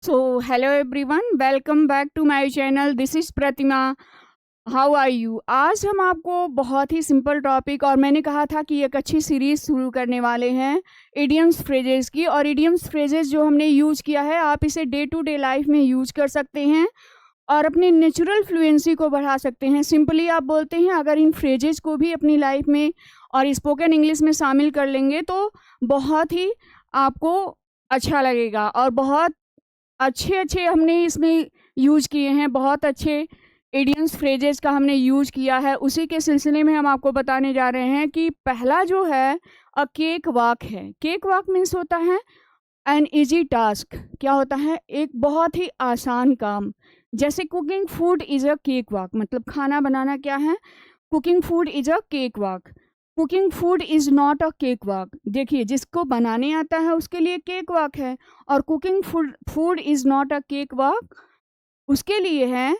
Hello everyone, welcome back to my channel. This is Pratima. How are you? आज हम आपको बहुत ही सिंपल टॉपिक, और मैंने कहा था कि एक अच्छी सीरीज शुरू करने वाले हैं इडियम्स फ्रेजेस की। और इडियम्स फ्रेजेस जो हमने यूज़ किया है, आप इसे डे टू डे लाइफ में यूज़ कर सकते हैं और अपनी नेचुरल फ्लुएंसी को बढ़ा सकते हैं। सिंपली आप बोलते हैं, अगर इन फ्रेजेस को भी अपनी लाइफ में और स्पोकन इंग्लिश में शामिल कर लेंगे तो बहुत ही आपको अच्छा लगेगा। और बहुत अच्छे हमने इसमें यूज़ किए हैं, बहुत अच्छे इडियम्स फ्रेजेस का हमने यूज़ किया है। उसी के सिलसिले में हम आपको बताने जा रहे हैं कि पहला जो है अ केक वॉक है। केक वॉक मीन्स होता है एन इजी टास्क। क्या होता है? एक बहुत ही आसान काम। जैसे cooking food is a cake walk, मतलब खाना बनाना क्या है? Cooking food is a cake walk. Cooking food is not a cake walk. देखिए, जिसको बनाने आता है उसके लिए केक वॉक है, और cooking food is not a cake walk उसके लिए है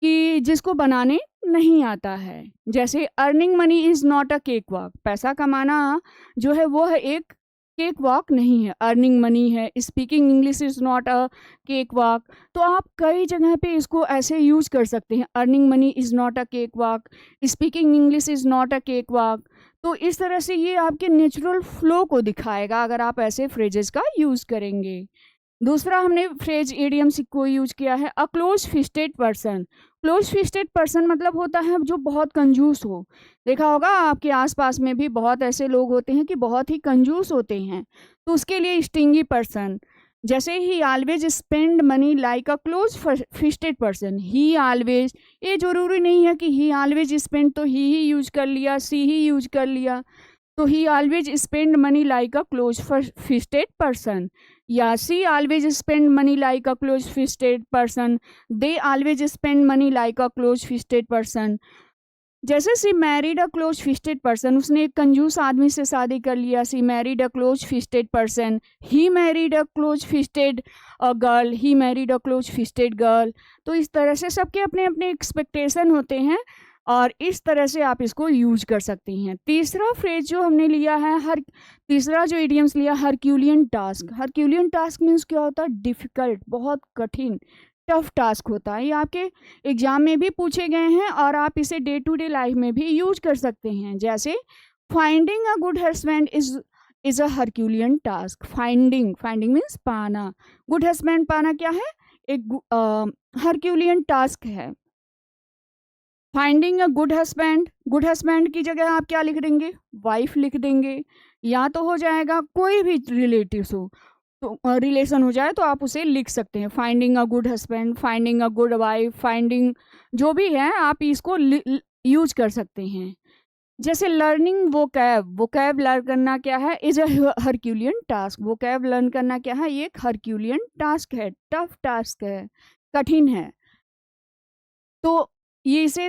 कि जिसको बनाने नहीं आता है। जैसे earning money is not a cake walk. पैसा कमाना जो है वो है एक केक वॉक नहीं है, अर्निंग मनी है। Speaking English is not a cake walk. तो आप कई जगह पे इसको ऐसे यूज़ कर सकते हैं। Earning money is not a cake walk, speaking English is not a cake walk. तो इस तरह से ये आपके नेचुरल फ्लो को दिखाएगा अगर आप ऐसे फ्रेजेस का यूज़ करेंगे। दूसरा हमने फ्रेज इडियम्स को यूज किया है अ close fisted person. Close fisted person मतलब होता है जो बहुत कंजूस हो। देखा होगा आपके आसपास में भी बहुत ऐसे लोग होते हैं कि बहुत ही कंजूस होते हैं, तो उसके लिए स्टिंगी पर्सन। जैसे ही always spend money like a close fisted person. He always, ये जरूरी नहीं है कि ही ऑलवेज स्पेंड तो ही यूज कर लिया, सी ही यूज कर लिया। तो he always spend money like a close fisted person, या she always spend money like a close fisted person, they always spend money like a close fisted person. जैसे she married a close fisted person, उसने एक कंजूस आदमी से शादी कर लिया। She married a close fisted person. He married a close fisted girl, he married a close fisted girl. तो इस तरह से सबके अपने अपने एक्सपेक्टेशन होते हैं, और इस तरह से आप इसको यूज कर सकती हैं। तीसरा फ्रेज जो हमने लिया है, तीसरा जो इडियम्स लिया, Herculean task. Herculean task means क्या होता है? डिफिकल्ट, बहुत कठिन, टफ टास्क होता है। ये आपके एग्जाम में भी पूछे गए हैं और आप इसे डे टू डे लाइफ में भी यूज कर सकते हैं। जैसे finding a good husband is a Herculean task. Finding means पाना। गुड हस्बैंड पाना क्या है? एक हरक्यूलियन टास्क है। फाइंडिंग अ गुड हस्बैंड की जगह आप क्या लिख देंगे? वाइफ लिख देंगे, या तो हो जाएगा कोई भी रिलेटिव्स हो, तो रिलेशन हो जाए तो आप उसे लिख सकते हैं। Finding a good husband, finding a good wife, finding जो भी है आप इसको यूज कर सकते हैं। जैसे लर्निंग वोकैब लर्न करना क्या है? Is a Herculean task. Vocab learn करना क्या है? ये एक हरक्यूलियन टास्क है, टफ टास्क है, कठिन है। तो ये इसे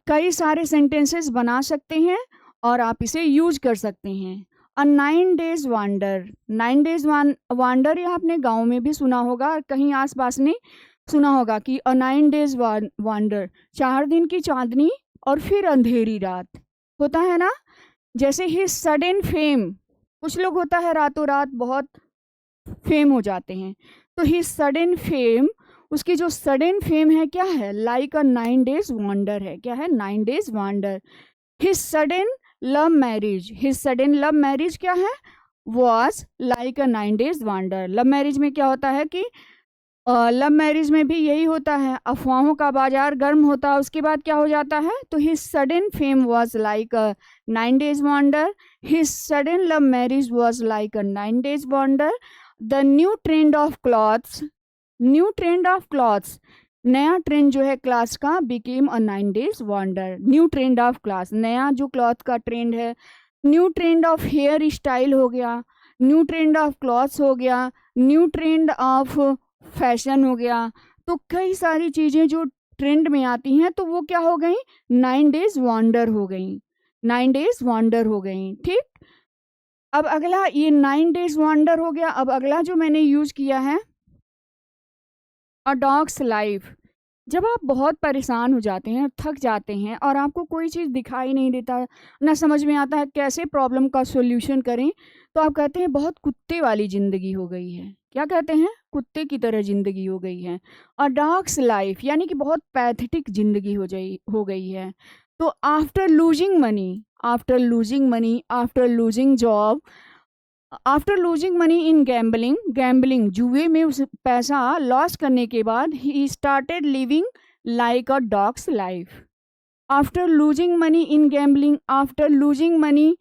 कई सारे सेंटेंसेस बना सकते हैं और आप इसे यूज कर सकते हैं। अ 9 डेज वांडर। 9 डेज वांडर ये आपने गाँव में भी सुना होगा और कहीं आसपास ने सुना होगा कि अ 9 डेज वांडर, 4 दिन की चांदनी और फिर अंधेरी रात। होता है ना? जैसे ही सडन फेम, कुछ लोग होता है रातों रात बहुत फेम हो जाते हैं, तो ही सडन फेम, उसकी जो सडन फेम है क्या है? लाइक अ 9 डेज वंडर है। क्या है? 9 days wonder. His sudden love marriage, his sudden love marriage क्या है? Was like a 9 days wonder. Love marriage में क्या होता है कि लव मैरिज में भी यही होता है, अफवाहों का बाजार गर्म होता है, उसके बाद क्या हो जाता है? तो his sudden fame was like a 9 days wonder, his sudden love marriage was like a 9 days wonder. The new trend of clothes, new trend of clothes, नया ट्रेंड जो है क्लास का, became a 9 days wonder. New trend of class, नया जो cloth का trend है। New trend of hair style हो गया, न्यू ट्रेंड ऑफ क्लॉथ्स हो गया, न्यू ट्रेंड ऑफ फैशन हो गया। तो कई सारी चीज़ें जो ट्रेंड में आती हैं तो वो क्या हो गई? 9 डेज वंडर हो गई, 9 डेज वंडर हो गई। ठीक, अब अगला ये 9 डेज वंडर हो गया। अब अगला जो मैंने यूज किया है अ डॉग्स लाइफ। जब आप बहुत परेशान हो जाते हैं, थक जाते हैं और आपको कोई चीज़ दिखाई नहीं देता, ना समझ में आता है कैसे प्रॉब्लम का सॉल्यूशन करें, तो आप कहते हैं बहुत कुत्ते वाली ज़िंदगी हो गई है। क्या कहते हैं, कुत्ते की तरह ज़िंदगी हो गई है। अ डॉग्स लाइफ यानी कि बहुत पैथेटिक ज़िंदगी हो गई है। तो after losing money, after losing money, after losing job, after losing money in gambling, gambling जुए में उस पैसा लॉस करने के बाद ही started living like a dogs life. After losing money in gambling, after losing money,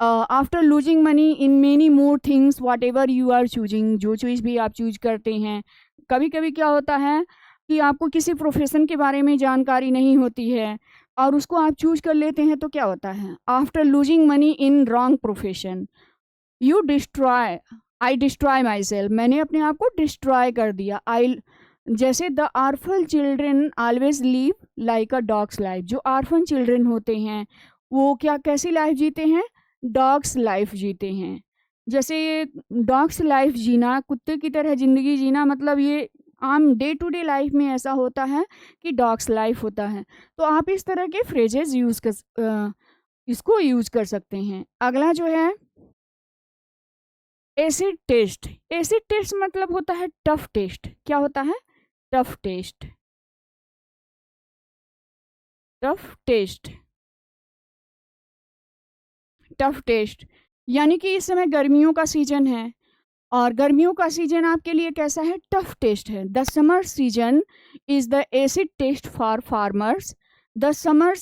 after losing money in many more things whatever you are choosing, जो चीज़ भी आप चूज करते हैं। कभी कभी क्या होता है कि आपको किसी प्रोफेशन के बारे में जानकारी नहीं होती है और उसको आप चूज कर लेते हैं, तो क्या होता है, after losing money in wrong profession you destroy, I destroy myself, मैंने अपने आप को डिस्ट्रॉय कर दिया। आई, जैसे the orphan children always live like a dogs life, जो आर्फन चिल्ड्रेन होते हैं वो क्या कैसी लाइफ जीते हैं, डॉग्स लाइफ जीते हैं। जैसे ये डॉग्स लाइफ जीना, कुत्ते की तरह ज़िंदगी जीना, मतलब ये आम डे टू डे लाइफ में ऐसा होता है कि डॉग्स लाइफ होता है। तो आप इस तरह के फ्रेजेस इसको यूज कर सकते हैं। अगला जो है एसिड टेस्ट। एसिड टेस्ट मतलब होता है टफ टेस्ट। क्या होता है, tough test, tough test, tough test यानी कि इस समय गर्मियों का सीजन है और गर्मियों का सीजन आपके लिए कैसा है, टफ टेस्ट है। The summer season is the acid test for farmers, the summer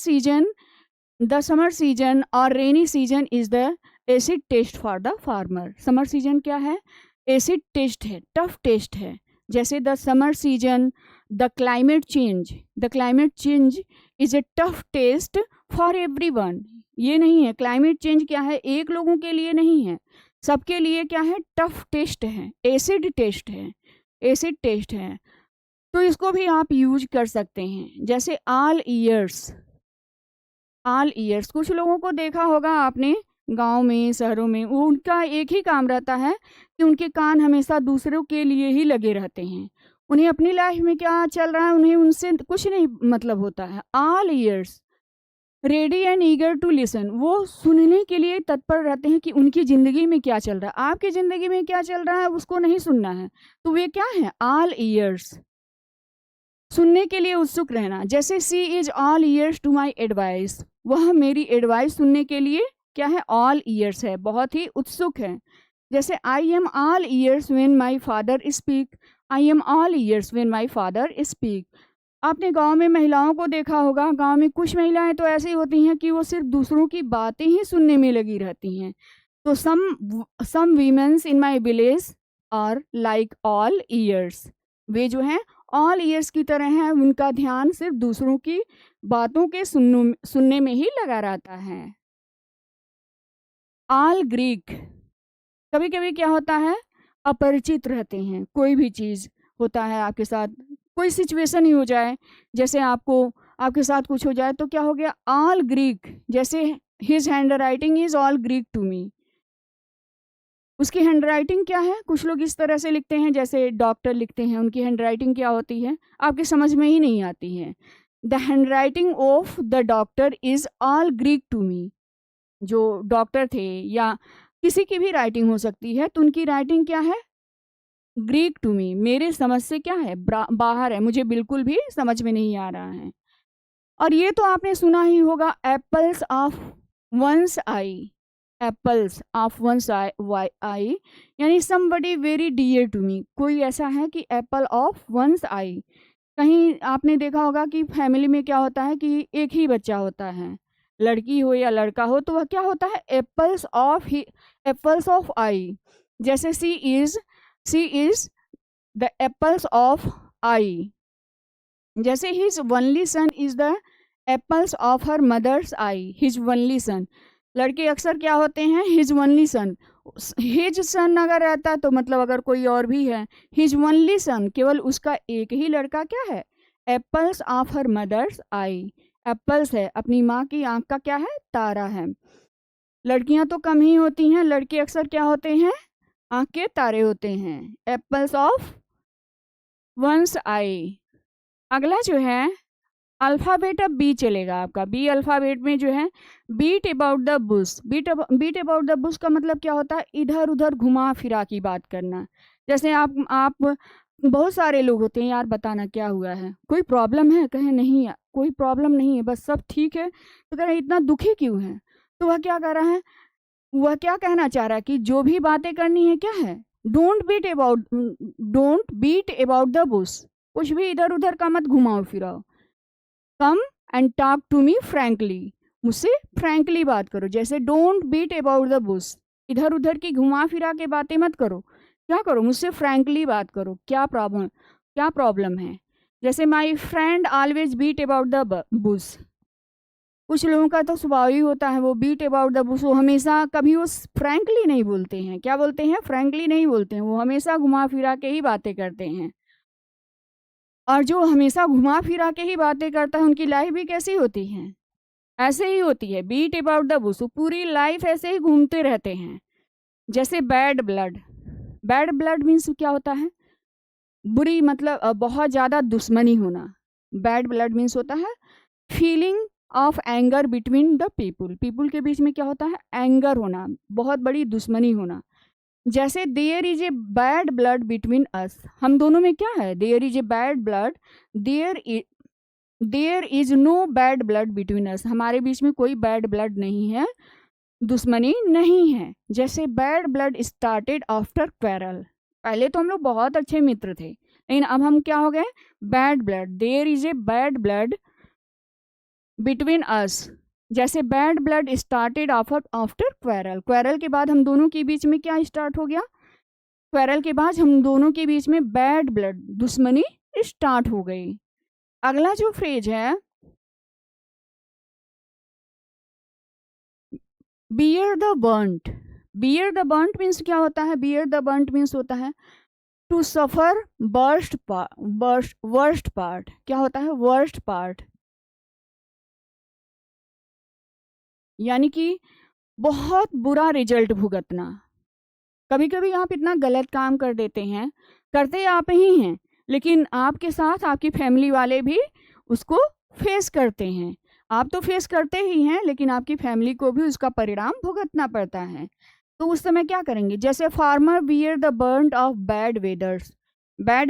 season और rainy season is the acid test for the farmer. Summer season क्या है, एसिड टेस्ट है, टफ टेस्ट है। जैसे the summer season, the climate change is a tough test for everyone. ये नहीं है, climate change क्या है, एक लोगों के लिए नहीं है, सबके लिए क्या है, टफ टेस्ट है, एसिड टेस्ट है, एसिड टेस्ट है। तो इसको भी आप यूज कर सकते हैं। जैसे ऑल ईयर्स, ऑल ईयर्स, कुछ लोगों को देखा होगा आपने गांव में, शहरों में, उनका एक ही काम रहता है कि उनके कान हमेशा दूसरों के लिए ही लगे रहते हैं। उन्हें अपनी लाइफ में क्या चल रहा है उन्हें उनसे कुछ नहीं मतलब होता है। All ears ready and eager to listen, वो सुनने के लिए तत्पर रहते हैं कि उनकी ज़िंदगी में क्या चल रहा है, आपकी ज़िंदगी में क्या चल रहा है उसको नहीं सुनना है। तो वे क्या है, ऑल ईयर्स, सुनने के लिए उत्सुक रहना। जैसे she is all ears to my advice, वह मेरी एडवाइस सुनने के लिए क्या है, ऑल ईयर्स है, बहुत ही उत्सुक है। जैसे I am all years when my father speak, I am all years when my father speak. आपने गांव में महिलाओं को देखा होगा, गांव में कुछ महिलाएं तो ऐसी होती हैं कि वो सिर्फ दूसरों की बातें ही सुनने में लगी रहती हैं। तो some womens in my village are like all ears, वे जो हैं ऑल ईयर्स की तरह हैं, उनका ध्यान सिर्फ दूसरों की बातों के सुनने में ही लगा रहता है। ऑल ग्रीक, कभी कभी क्या होता है, अपरिचित रहते हैं, कोई भी चीज़ होता है आपके साथ, कोई सिचुएशन ही हो जाए, जैसे आपके साथ कुछ हो जाए तो क्या हो गया, ऑल ग्रीक। जैसे his handwriting is all Greek to me, उसकी हैंड राइटिंग क्या है, कुछ लोग इस तरह से लिखते हैं जैसे डॉक्टर लिखते हैं, उनकी हैंड राइटिंग क्या होती है आपकी समझ में ही नहीं आती है। The handwriting of the doctor is all Greek to me, जो डॉक्टर थे या किसी की भी राइटिंग हो सकती है, तो उनकी राइटिंग क्या है, ग्रीक टू मी, मेरे समझ से क्या है, बाहर है, मुझे बिल्कुल भी समझ में नहीं आ रहा है। और ये तो आपने सुना ही होगा, apples of one's eye, apples of one's eye यानी somebody very dear to me, कोई ऐसा है कि एप्पल ऑफ वंस आई। कहीं आपने देखा होगा कि फैमिली में क्या होता है कि एक ही बच्चा होता है, लड़की हो या लड़का हो, तो वह क्या होता है, एप्पल्स ऑफ आई। जैसे she is the apples of eye, जैसे his only son is the apples of her mother's eye, his only son, लड़के अक्सर क्या होते हैं, his only son, his son अगर रहता तो मतलब अगर कोई और भी है, हिज वनली सन केवल उसका एक ही लड़का क्या है, apples of her mother's I, apples है अपनी माँ की आंख का क्या है, तारा है। लड़कियां तो कम ही होती हैं, लड़के अक्सर क्या होते हैं, आंख के तारे होते हैं, एप्पल्स ऑफ वंस आई। अगला जो है अल्फ़ाबेट, अब बी चलेगा आपका, बी अल्फ़ाबेट में जो है beat about the bush, beat about the bush का मतलब क्या होता है, इधर उधर घुमा फिरा की बात करना। जैसे आप बहुत सारे लोग होते हैं, यार बताना क्या हुआ है, कोई प्रॉब्लम है, कहें नहीं यार कोई प्रॉब्लम नहीं है, बस सब ठीक है, तो कह रहे इतना दुखी क्यों है। तो वह क्या कर रहा है, वह क्या कहना चाह रहा है कि जो भी बातें करनी है क्या है, don't beat about the bush, कुछ भी इधर उधर का मत घुमाओ फिराओ। Come and talk to me frankly, मुझसे फ्रैंकली बात करो। जैसे don't beat about the bush, इधर उधर की घुमा फिरा के बातें मत करो, क्या करो, मुझसे फ्रैंकली बात करो, क्या प्रॉब्लम है। जैसे my friend always beat about the bush, कुछ लोगों का तो स्वभाव ही होता है वो बीट अबाउट द बुश, वो हमेशा कभी वो फ्रैंकली नहीं बोलते हैं, क्या बोलते हैं, फ्रैंकली नहीं बोलते हैं, वो हमेशा घुमा फिरा के ही बातें करते हैं। और जो हमेशा घुमा फिरा के ही बातें करता है उनकी लाइफ भी कैसी होती है, ऐसे ही होती है, बीट अबाउट द बुश, पूरी लाइफ ऐसे ही घूमते रहते हैं। जैसे बैड ब्लड मीन्स क्या होता है, बुरी मतलब बहुत ज़्यादा दुश्मनी होना। बैड ब्लड मीन्स होता है feeling of anger between the people के बीच में क्या होता है, एंगर होना, बहुत बड़ी दुश्मनी होना। जैसे there is a bad blood between us, हम दोनों में क्या है, there is a bad blood, there is no bad blood between us, हमारे बीच में कोई बैड ब्लड नहीं है, दुश्मनी नहीं है। जैसे bad blood started after quarrel, पहले तो हम लोग बहुत अच्छे मित्र थे, लेकिन अब हम क्या हो गए, bad blood, there is a bad blood between us. जैसे bad blood started after quarrel के बाद हम दोनों के बीच में क्या स्टार्ट हो गया, क्वेरल के बाद हम दोनों के बीच में बैड ब्लड, दुश्मनी स्टार्ट हो गई। अगला जो फ्रेज है बियर द बर्न्ट मीन्स क्या होता है, बियर द बर्न्ट मीन्स होता है टू सफर वर्स्ट पार्ट, क्या होता है, वर्स्ट पार्ट, यानी कि बहुत बुरा रिजल्ट भुगतना। कभी कभी आप इतना गलत काम कर देते हैं, करते आप ही हैं, लेकिन आपके साथ आपकी फैमिली वाले भी उसको फेस करते हैं। आप तो फेस करते ही हैं, लेकिन आपकी फैमिली को भी उसका परिणाम भुगतना पड़ता है। तो उस समय क्या करेंगे, जैसे farmer bear the burnt of bad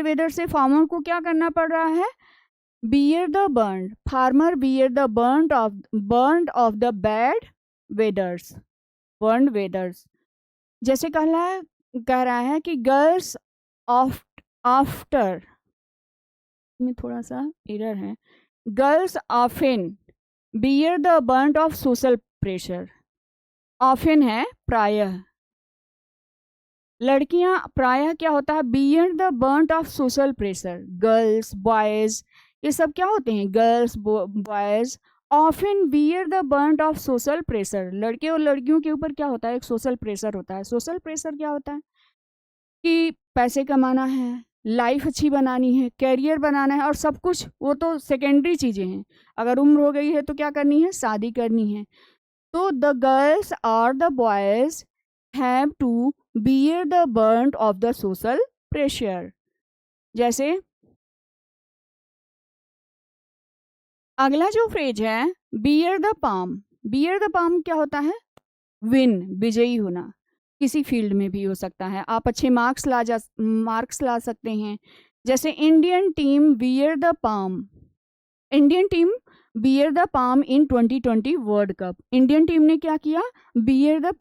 weather से फार्मर को क्या करना पड़ रहा है, bear the burnt, farmer bear the burnt of the bad weathers. जैसे कह रहा है कि गर्ल्स आफ्टर में थोड़ा सा एरर है, girls often beer the burnt of social pressure, often है प्रायः, लड़कियां प्रायः क्या होता है, bear the burnt of social pressure, girls boys ये सब क्या होते हैं, girls boys often beer the burnt of social pressure, लड़के और लड़कियों के ऊपर क्या होता है, एक सोशल प्रेशर होता है। सोशल प्रेशर क्या होता है कि पैसे कमाना है, लाइफ अच्छी बनानी है, कैरियर बनाना है, और सब कुछ वो तो सेकेंडरी चीज़ें हैं। अगर उम्र हो गई है तो क्या करनी है, शादी करनी है। तो द गर्ल्स और the boys have to bear the burnt of the social pressure. जैसे अगला जो फ्रेज है बियर द पाम क्या होता है, विन, विजयी होना, किसी फील्ड में भी हो सकता है, आप अच्छे मार्क्स ला सकते हैं। जैसे Indian team bear the palm in 2020 world cup, Indian team ने क्या किया, बियर द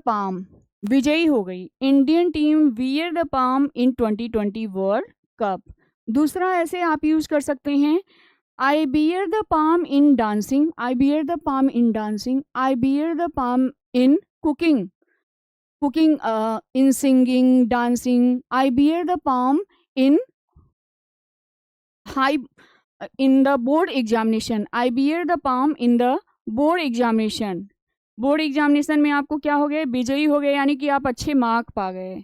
पाम, विजयी हो गई, Indian team bear the palm in 2020 world cup. दूसरा ऐसे आप यूज कर सकते हैं, I bear the palm in dancing, I bear the palm in dancing, I bear the palm in cooking, in singing, dancing, I bear the palm in the board examination, I bear the palm in the board examination। Board examination में आपको क्या हो गए, विजयी हो गए, यानी कि आप अच्छे मार्क पा गए।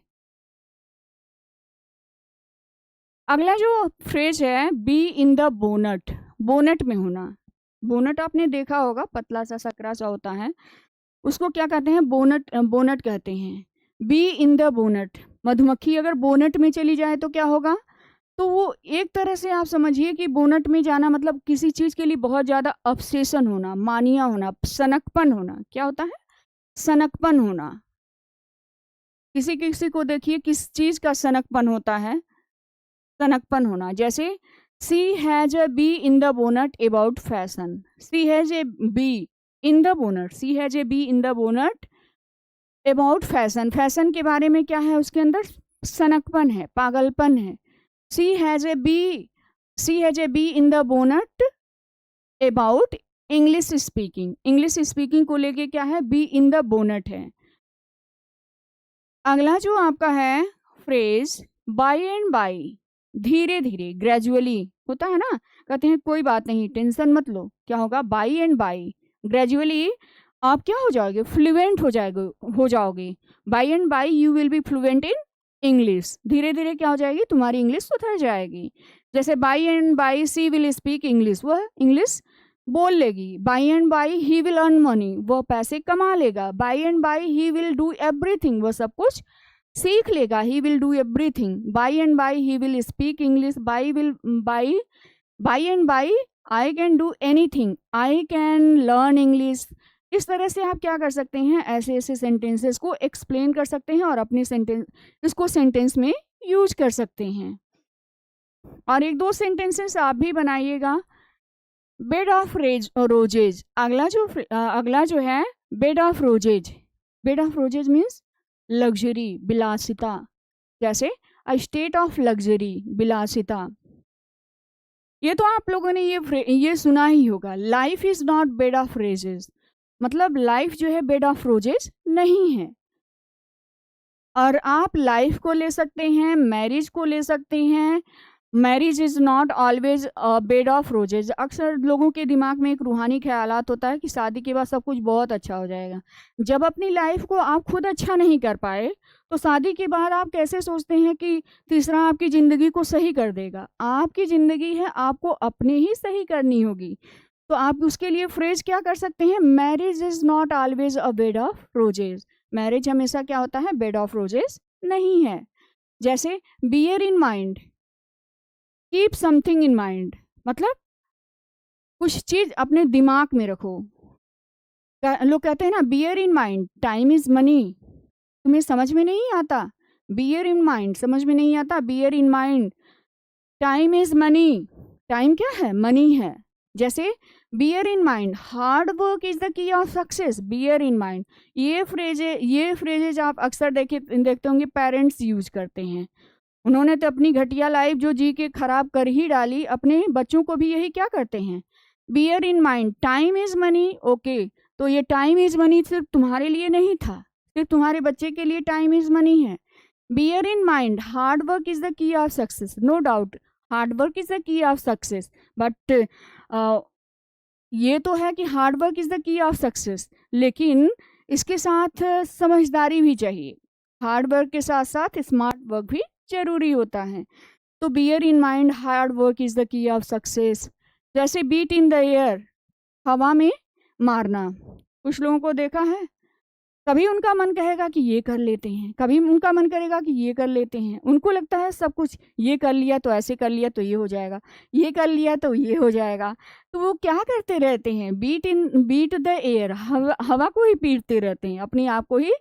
अगला जो फ्रेज है बी इन द बोनट में होना। बोनट आपने देखा होगा, पतला सा सकरा सा होता है, उसको क्या कहते हैं, बोनट कहते हैं। बी इन द बोनट, मधुमक्खी अगर बोनट में चली जाए तो क्या होगा, तो वो एक तरह से आप समझिए कि बोनट में जाना मतलब किसी चीज़ के लिए बहुत ज़्यादा ऑब्सेशन होना, मानिया होना, सनकपन होना। क्या होता है, सनकपन होना। किसी किसी को देखिए किस चीज़ का सनकपन होता है, सनकपन होना। जैसे she has a be in the bonnet about fashion, she has A be in the bonnet, she has A be in the bonnet about fashion, fashion के बारे में क्या है उसके अंदर, सनकपन है, पागलपन है। She has A be in the bonnet about English speaking, English speaking को लेके क्या है, बी इन द बोनट है। अगला जो आपका है फ्रेज बाय एंड बाय, धीरे धीरे, ग्रेजुअली होता है ना, कहते हैं कोई बात नहीं, टेंशन मत लो, क्या होगा, बाय एंड बाय, ग्रेजुअली आप क्या हो जाओगे, फ्लुएंट हो जाओगे। By and by you will be fluent in English, धीरे धीरे क्या हो जाएगी, तुम्हारी इंग्लिश सुधर जाएगी। जैसे by and by she will speak English, वह इंग्लिश बोल लेगी। By and by he will earn money, वह पैसे कमा लेगा। By and by he will do everything, वह सब कुछ सीख लेगा। He will do everything. By and by he will speak English. By and by I can do anything, I can learn English. इस तरह से आप क्या कर सकते हैं, ऐसे ऐसे सेंटेंसेस को एक्सप्लेन कर सकते हैं और अपने इसको सेंटेंस में यूज कर सकते हैं। और एक दो सेंटेंसेस आप भी बनाइएगा। बेड ऑफ रोजेज, अगला जो है bed of roses, bed of roses means luxury, विलासिता। जैसे अ स्टेट ऑफ लग्जरी, विलासिता। ये तो आप लोगों ने ये सुना ही होगा, life is not bed of roses, मतलब लाइफ जो है बेड ऑफ रोजेज नहीं है। और आप लाइफ को ले सकते हैं, मैरिज को ले सकते हैं। Marriage is not always bed of roses. अक्सर लोगों के दिमाग में एक रूहानी ख्यालात होता है कि शादी के बाद सब कुछ बहुत अच्छा हो जाएगा। जब अपनी लाइफ को आप खुद अच्छा नहीं कर पाए तो शादी के बाद आप कैसे सोचते हैं कि तीसरा आपकी ज़िंदगी को सही कर देगा। आपकी ज़िंदगी है, आपको अपनी ही सही करनी होगी। तो आप उसके लिए फ्रेज क्या कर सकते हैं, marriage is not always a bed of roses. Marriage हमेशा क्या होता है, बेड ऑफ रोजेज नहीं है। जैसे bear in mind, keep something in mind, मतलब कुछ चीज़ अपने दिमाग में रखो। लोग कहते हैं ना bear in mind, time is money. तुम्हें समझ में नहीं आता, बियर इन माइंड समझ में नहीं आता, bear in mind, time is money, time क्या है, मनी है। जैसे bear in mind, hard work is the key of success, bear in mind. ये फ्रेजेज आप अक्सर देखते होंगे पेरेंट्स यूज करते हैं। उन्होंने तो अपनी घटिया लाइफ जो जी के खराब कर ही डाली, अपने बच्चों को भी यही क्या करते हैं, bear in mind, time is money. Okay, तो ये टाइम इज मनी सिर्फ तुम्हारे लिए नहीं था, सिर्फ तुम्हारे बच्चे के लिए टाइम इज मनी है। Bear in mind, hard work is the key of success, no doubt hard work is the key of success, but ये तो है कि hard work is the key of success, लेकिन इसके साथ समझदारी भी चाहिए। हार्ड वर्क के साथ साथ स्मार्ट वर्क भी जरूरी होता है। तो bear in mind, hard work is the key of success. जैसे बीट इन द एयर, हवा में मारना। कुछ लोगों को देखा है, कभी उनका मन कहेगा कि ये कर लेते हैं, कभी उनका मन करेगा कि ये कर लेते हैं। उनको लगता है सब कुछ ये कर लिया तो ऐसे कर लिया तो ये हो जाएगा, ये कर लिया तो ये हो जाएगा। तो वो क्या करते रहते हैं, बीट द एयर, हवा को ही पीटते रहते हैं, अपने आप को ही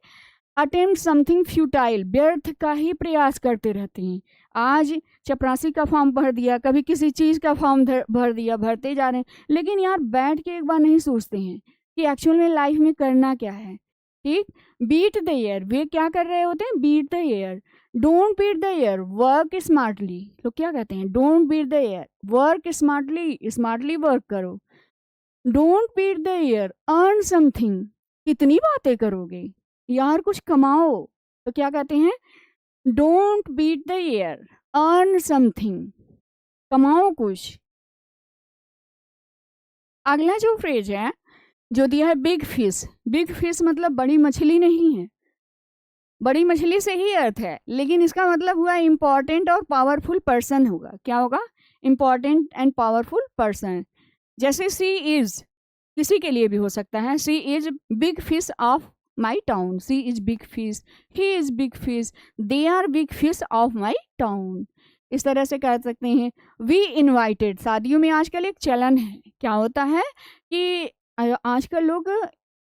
अटेम्प्ट समथिंग फ्यूटाइल, व्यर्थ का ही प्रयास करते रहते हैं। आज चपरासी का फॉर्म भर दिया, कभी किसी चीज़ का फॉर्म भर दिया, भरते जा रहे हैं, लेकिन यार बैठ के एक बार नहीं सोचते हैं कि एक्चुअल में लाइफ में करना क्या है। ठीक, बीट द एयर, वे क्या कर रहे होते हैं, beat the air. Don't beat the air, work smartly. लोग क्या कहते हैं, don't beat the air, work smartly, smartly work करो। Don't beat the air, earn something, कितनी बातें करोगे यार, कुछ कमाओ। तो क्या कहते हैं, don't beat the air, earn something, कमाओ कुछ। अगला जो फ्रेज है जो दिया है बिग फिश, बिग फिश मतलब बड़ी मछली नहीं है, बड़ी मछली से ही अर्थ है, लेकिन इसका मतलब हुआ इम्पॉर्टेंट और पावरफुल पर्सन होगा। क्या होगा, इम्पॉर्टेंट एंड पावरफुल पर्सन। जैसे सी इज, किसी के लिए भी हो सकता है, she is big fish of my town, she is big fish, he is big fish, they are big fish of my town. इस तरह से कह सकते हैं। वी इन्वाइटेड, शादियों में आजकल एक चलन है, क्या होता है कि आजकल लोग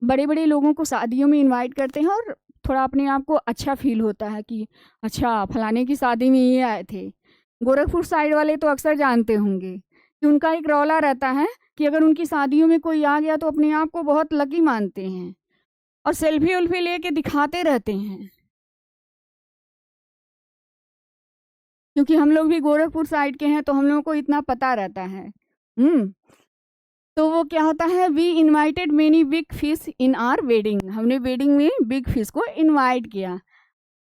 बड़े बड़े लोगों को शादियों में इनवाइट करते हैं और थोड़ा अपने आप को अच्छा फ़ील होता है कि अच्छा फलाने की शादी में ये आए थे। गोरखपुर साइड वाले तो अक्सर जानते होंगे कि उनका एक रौला रहता है कि अगर उनकी शादियों में कोई आ गया तो अपने आप को बहुत लकी मानते हैं और सेल्फ़ी-वेल्फ़ी लेके दिखाते रहते हैं। क्योंकि हम लोग भी गोरखपुर साइड के हैं तो हम लोगों को इतना पता रहता है। तो वो क्या होता है, we invited many big fish in our wedding, हमने वेडिंग में बिग फिश को इनवाइट किया।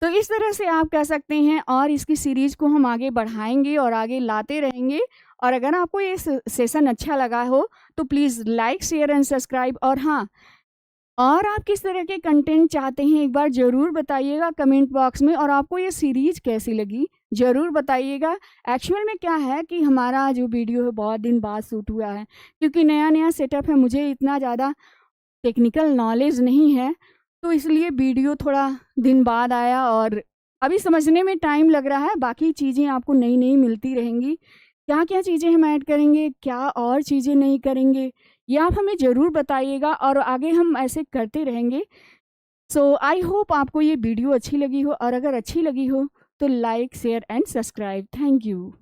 तो इस तरह से आप कह सकते हैं और इसकी सीरीज़ को हम आगे बढ़ाएँगे और आगे लाते रहेंगे। और अगर आपको ये सेशन अच्छा लगा हो तो please like, share and subscribe. और हाँ, और आप किस तरह के कंटेंट चाहते हैं एक बार ज़रूर बताइएगा कमेंट बॉक्स में। और आपको ये सीरीज़ कैसी लगी ज़रूर बताइएगा। एक्चुअल में क्या है कि हमारा जो वीडियो है बहुत दिन बाद शूट हुआ है, क्योंकि नया-नया सेटअप है, मुझे इतना ज़्यादा टेक्निकल नॉलेज नहीं है, तो इसलिए वीडियो थोड़ा दिन बाद आया और अभी समझने में टाइम लग रहा है। बाकी चीज़ें आपको नई-नई मिलती रहेंगी। क्या-क्या चीज़ें हम ऐड करेंगे, क्या और चीज़ें नहीं करेंगे, ये आप हमें ज़रूर बताइएगा और आगे हम ऐसे करते रहेंगे। सो आई होप आपको ये वीडियो अच्छी लगी हो और अगर अच्छी लगी हो तो like, share and subscribe. Thank you.